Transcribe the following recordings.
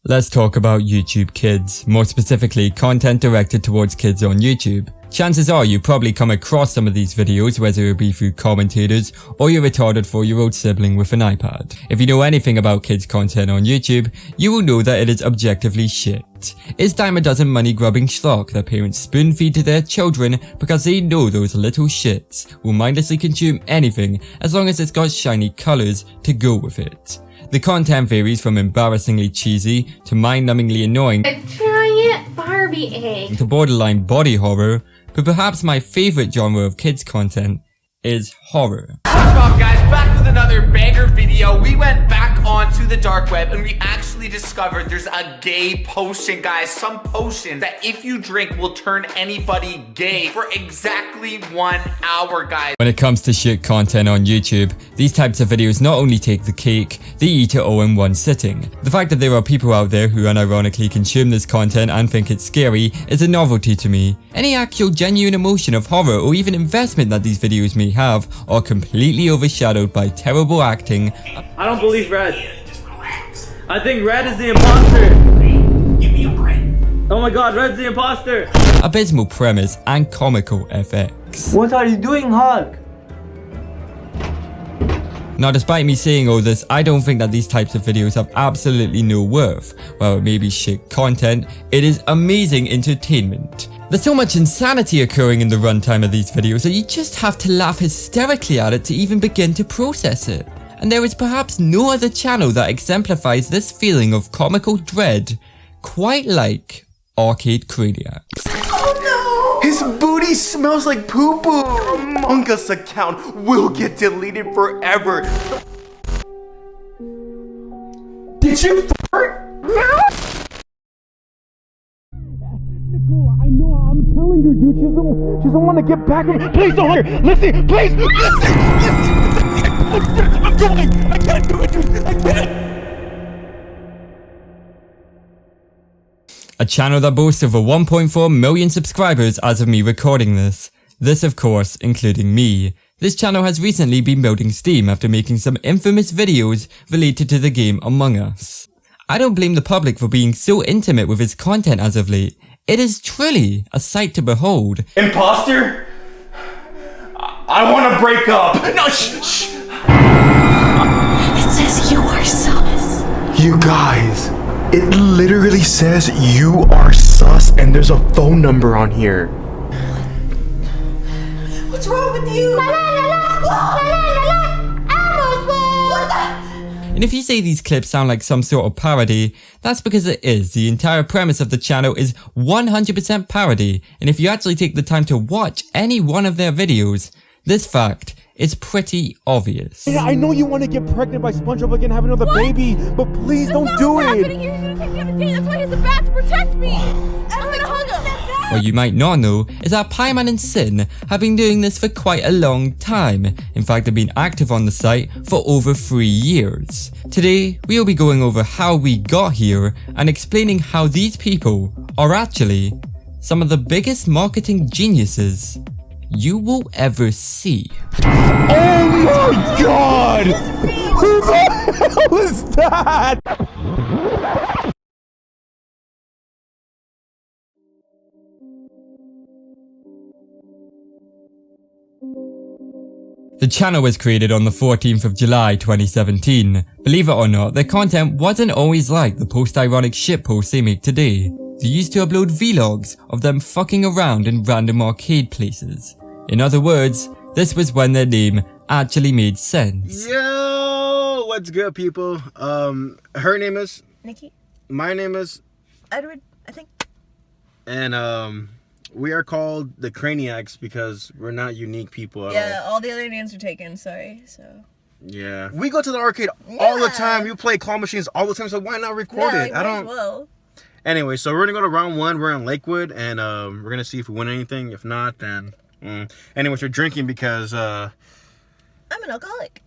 Let's talk about YouTube Kids, more specifically content directed towards kids on YouTube. Chances are you probably come across some of these videos, whether it be through commentators or your retarded 4-year-old sibling with an iPad. If you know anything about kids content on YouTube, you will know that it is objectively shit. It's dime a dozen money-grubbing schlock that parents spoon-feed to their children because they know those little shits will mindlessly consume anything as long as it's got shiny colours to go with it. The content varies from embarrassingly cheesy to mind-numbingly annoying A giant Barbie egg to borderline body horror, but perhaps my favourite genre of kids content is horror. What's up guys, back with another banger video. We went back onto the dark web and we actually discovered there's a gay potion, guys. Some potion that if you drink will turn anybody gay for exactly 1 hour, guys. When it comes to shit content on YouTube, these types of videos not only take the cake, they eat it all in one sitting. The fact that there are people out there who unironically consume this content and think it's scary is a novelty to me. Any actual genuine emotion of horror or even investment that these videos may have are completely overshadowed by terrible acting. I don't believe Red. I think Red is the imposter. Give me a break. Oh my god, Red's the imposter. Abysmal premise and comical FX. What are you doing, Hulk? Now, despite me saying all this, I don't think that these types of videos have absolutely no worth. While it may be shit content, it is amazing entertainment. There's so much insanity occurring in the runtime of these videos that you just have to laugh hysterically at it to even begin to process it. And there is perhaps no other channel that exemplifies this feeling of comical dread quite like Arcade Craniacs. Oh no! His booty smells like poo-poo! Among Us account will get deleted forever. Did you fart? No! I know, I'm telling her, dude, she doesn't want to get back with me. Please don't hurt her. Listen, please, listen. I'm going. I can't do it, dude. I can't. A channel that boasts over 1.4 million subscribers as of me recording this. This, of course, including me. This channel has recently been building steam after making some infamous videos related to the game Among Us. I don't blame the public for being so intimate with its content as of late. It is truly a sight to behold. Imposter? I want to break up. No, shh. It says you are sus. You guys, it literally says you are sus and there's a phone number on here. What's wrong with you? La la la la la la la. What the? And if you say these clips sound like some sort of parody, that's because it is. The entire premise of the channel is 100% parody, and if you actually take the time to watch any one of their videos, this fact is pretty obvious. Yeah, I know you want to get pregnant by SpongeBob again and have another baby, but please don't do it. You're gonna take me on a date. That's why he has a bat to protect me. I'm gonna hug him. What you might not know is that Pieman and Sin have been doing this for quite a long time. In fact, they've been active on the site for over 3 years. Today, we'll be going over how we got here and explaining how these people are actually some of the biggest marketing geniuses you will ever see. Oh my god! Who the hell is that? The channel was created on the 14th of July 2017. Believe it or not, their content wasn't always like the post-ironic shitposts they make today. They used to upload vlogs of them fucking around in random arcade places. In other words, this was when their name actually made sense. Yo, what's good, people? Her name is Nikki. My name is Edward, I think. And we are called the Craniacs because we're not unique people at Yeah, all the other names are taken, sorry, so. Yeah. We go to the arcade all the time. We play claw machines all the time, so why not record it? I don't. Well. Anyway, so we're gonna go to round 1. We're in Lakewood, and we're gonna see if we win anything. If not, then. Anyways, we're drinking because I'm an alcoholic.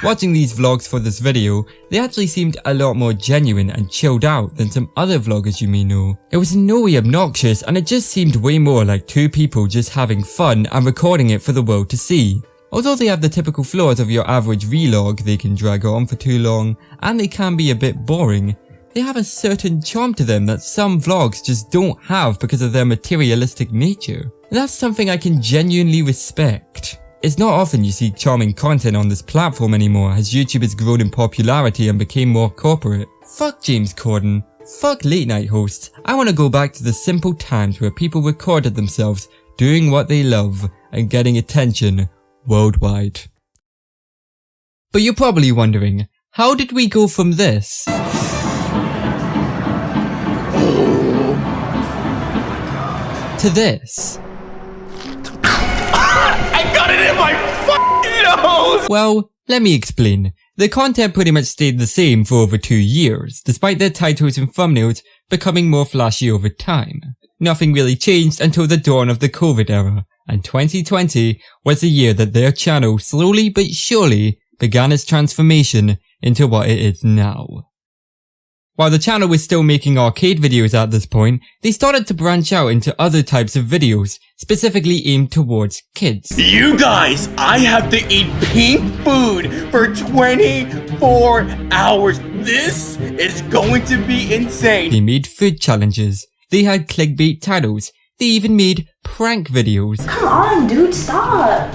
Watching these vlogs for this video, they actually seemed a lot more genuine and chilled out than some other vloggers you may know. It was in no way obnoxious, and it just seemed way more like two people just having fun and recording it for the world to see. Although they have the typical flaws of your average vlog, they can drag on for too long, and they can be a bit boring, They have a certain charm to them that some vlogs just don't have because of their materialistic nature. And that's something I can genuinely respect. It's not often you see charming content on this platform anymore as YouTube has grown in popularity and became more corporate. Fuck James Corden. Fuck late night hosts. I want to go back to the simple times where people recorded themselves doing what they love and getting attention worldwide. But you're probably wondering, how did we go from this to this? I got it in my fucking nose! Well, let me explain. The content pretty much stayed the same for over 2 years, despite their titles and thumbnails becoming more flashy over time. Nothing really changed until the dawn of the COVID era, and 2020 was the year that their channel slowly but surely began its transformation into what it is now. While the channel was still making arcade videos at this point, they started to branch out into other types of videos, specifically aimed towards kids. You guys, I have to eat pink food for 24 hours. This is going to be insane. They made food challenges, they had clickbait titles, they even made prank videos. Come on, dude, stop.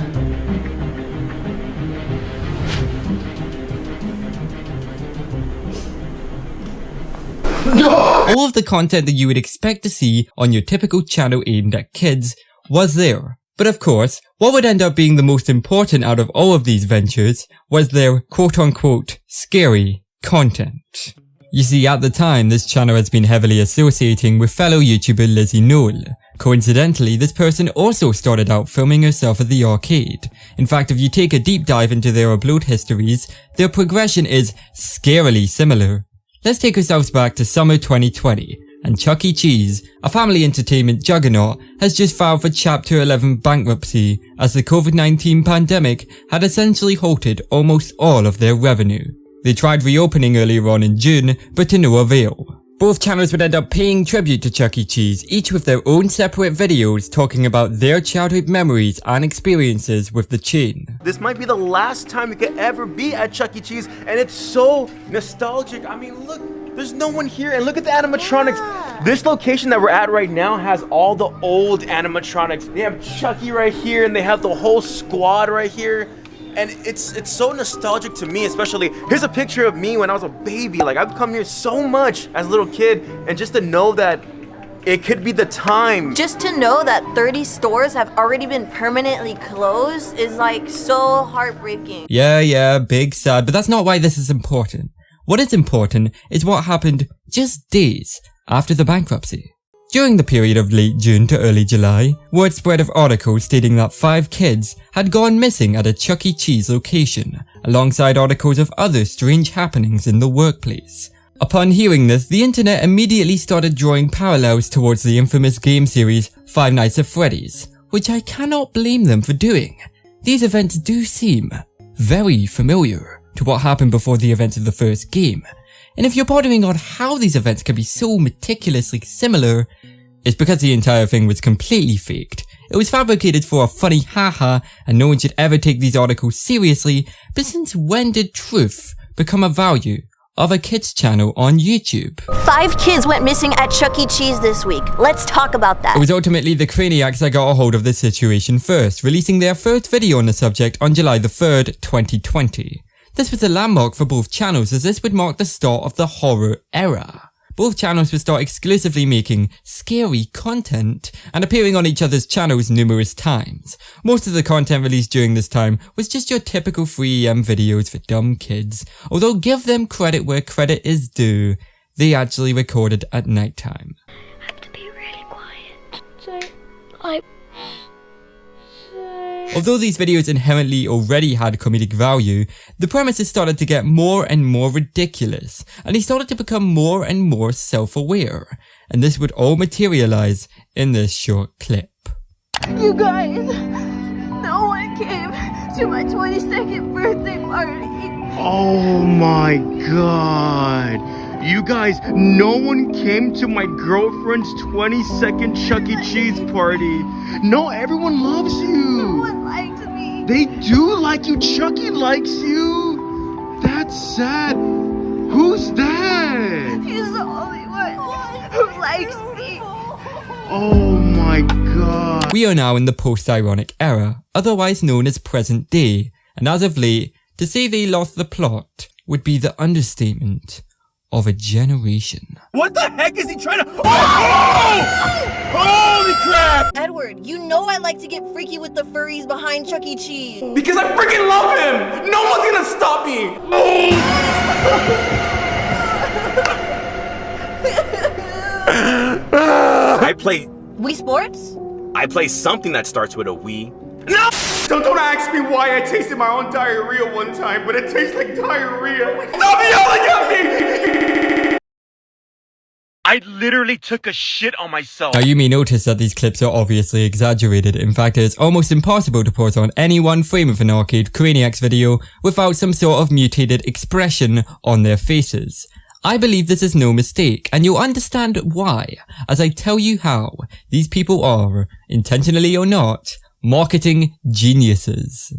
All of the content that you would expect to see on your typical channel aimed at kids was there. But of course, what would end up being the most important out of all of these ventures was their quote-unquote scary content. You see, at the time, this channel has been heavily associating with fellow YouTuber Lizzie Noel. Coincidentally, this person also started out filming herself at the arcade. In fact, if you take a deep dive into their upload histories, their progression is scarily similar. Let's take ourselves back to summer 2020, and Chuck E. Cheese, a family entertainment juggernaut, has just filed for Chapter 11 bankruptcy as the COVID-19 pandemic had essentially halted almost all of their revenue. They tried reopening earlier on in June, but to no avail. Both channels would end up paying tribute to Chuck E. Cheese, each with their own separate videos talking about their childhood memories and experiences with the chain. This might be the last time you could ever be at Chuck E. Cheese, and it's so nostalgic. I mean, look, there's no one here, and look at the animatronics. Yeah. This location that we're at right now has all the old animatronics. They have Chucky right here, and they have the whole squad right here. And it's so nostalgic to me, especially. Here's a picture of me when I was a baby. Like, I've come here so much as a little kid, and just to know that it could be the time. Just to know that 30 stores have already been permanently closed is like so heartbreaking. Yeah, big sad, but that's not why this is important. What is important is what happened just days after the bankruptcy. During the period of late June to early July, word spread of articles stating that 5 kids had gone missing at a Chuck E. Cheese location, alongside articles of other strange happenings in the workplace. Upon hearing this, the internet immediately started drawing parallels towards the infamous game series Five Nights at Freddy's, which I cannot blame them for doing. These events do seem very familiar to what happened before the events of the first game. And if you're pondering on how these events can be so meticulously similar, it's because the entire thing was completely faked. It was fabricated for a funny haha, and no one should ever take these articles seriously, but since when did truth become a value of a kids channel on YouTube? 5 kids went missing at Chuck E. Cheese this week. Let's talk about that. It was ultimately the Craniacs that got a hold of the situation first, releasing their first video on the subject on July the 3rd, 2020. This was a landmark for both channels, as this would mark the start of the horror era. Both channels would start exclusively making scary content and appearing on each other's channels numerous times. Most of the content released during this time was just your typical 3 AM videos for dumb kids, although give them credit where credit is due, they actually recorded at nighttime. I have to be really quiet. Although these videos inherently already had comedic value, the premises started to get more and more ridiculous, and they started to become more and more self-aware, and this would all materialize in this short clip. You guys, no one came to my 22nd birthday party. Oh my god. You guys, no one came to my girlfriend's 22nd Chuck E. Cheese party. No, everyone loves you. No one liked me. They do like you. Chucky likes you. That's sad. Who's that? He's the only one who likes me. Oh my god. We are now in the post-ironic era, otherwise known as present day, and as of late, to say they lost the plot would be the understatement of a generation. What the heck is he trying to? Oh! Holy crap! Edward, you know I like to get freaky with the furries behind Chuck E. Cheese. Because I freaking love him! No one's gonna stop me! I play Wii Sports? I play something that starts with a Wii. No! Don't ask me why I tasted my own diarrhea one time, but it tastes like diarrhea. Stop yelling at me! I literally took a shit on myself. Now you may notice that these clips are obviously exaggerated. In fact, it is almost impossible to pause on any one frame of an arcade Craniacs video without some sort of mutated expression on their faces. I believe this is no mistake, and you'll understand why, as I tell you how these people are, intentionally or not, marketing geniuses.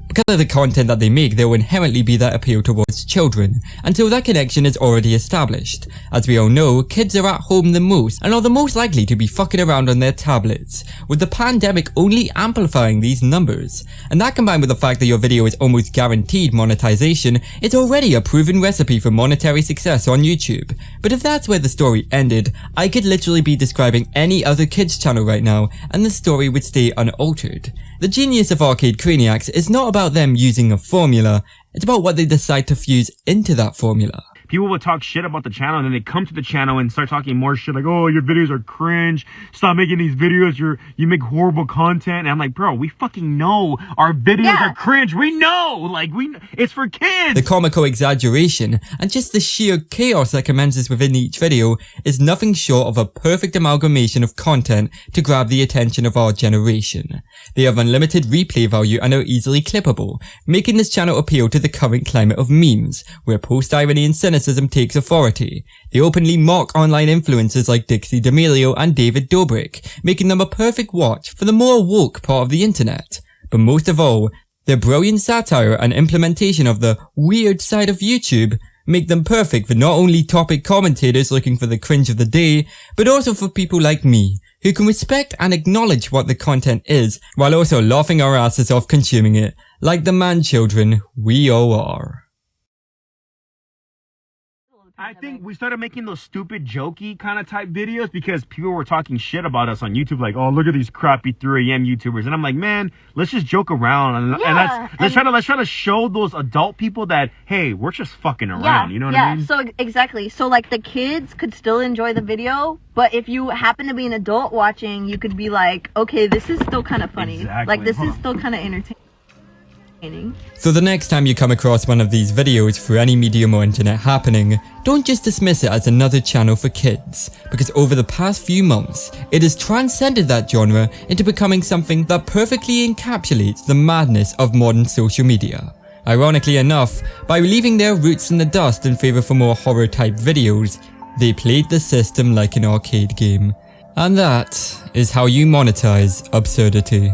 Because of the content that they make, there will inherently be that appeal towards children, until that connection is already established. As we all know, kids are at home the most, and are the most likely to be fucking around on their tablets, with the pandemic only amplifying these numbers. And that combined with the fact that your video is almost guaranteed monetization, is already a proven recipe for monetary success on YouTube. But if that's where the story ended, I could literally be describing any other kids channel right now, and the story would stay unaltered. The genius of Arcade Craniacs is not about them using a formula, it's about what they decide to fuse into that formula. People will talk shit about the channel, and then they come to the channel and start talking more shit like, oh, your videos are cringe, stop making these videos, you make horrible content. And I'm like, bro, we fucking know our videos are cringe. We know, like, it's for kids. The comical exaggeration and just the sheer chaos that commences within each video is nothing short of a perfect amalgamation of content to grab the attention of our generation. They have unlimited replay value and are easily clippable, making this channel appeal to the current climate of memes, where post-irony and cynicism takes authority. They openly mock online influencers like Dixie D'Amelio and David Dobrik, making them a perfect watch for the more woke part of the internet. But most of all, their brilliant satire and implementation of the weird side of YouTube make them perfect for not only topic commentators looking for the cringe of the day, but also for people like me, who can respect and acknowledge what the content is, while also laughing our asses off consuming it, like the man-children we all are. I think we started making those stupid jokey kind of type videos because people were talking shit about us on YouTube, like, oh, look at these crappy 3 AM YouTubers. And I'm like, man, let's just joke around and let's try to show those adult people that, hey, we're just fucking around. You know what I mean? So exactly. So like the kids could still enjoy the video, but if you happen to be an adult watching, you could be like, okay, this is still kind of funny. Exactly. Like this is still kind of entertaining. So the next time you come across one of these videos through any medium or internet happening, don't just dismiss it as another channel for kids, because over the past few months, it has transcended that genre into becoming something that perfectly encapsulates the madness of modern social media. Ironically enough, by leaving their roots in the dust in favor for more horror type videos, they played the system like an arcade game. And that is how you monetize absurdity.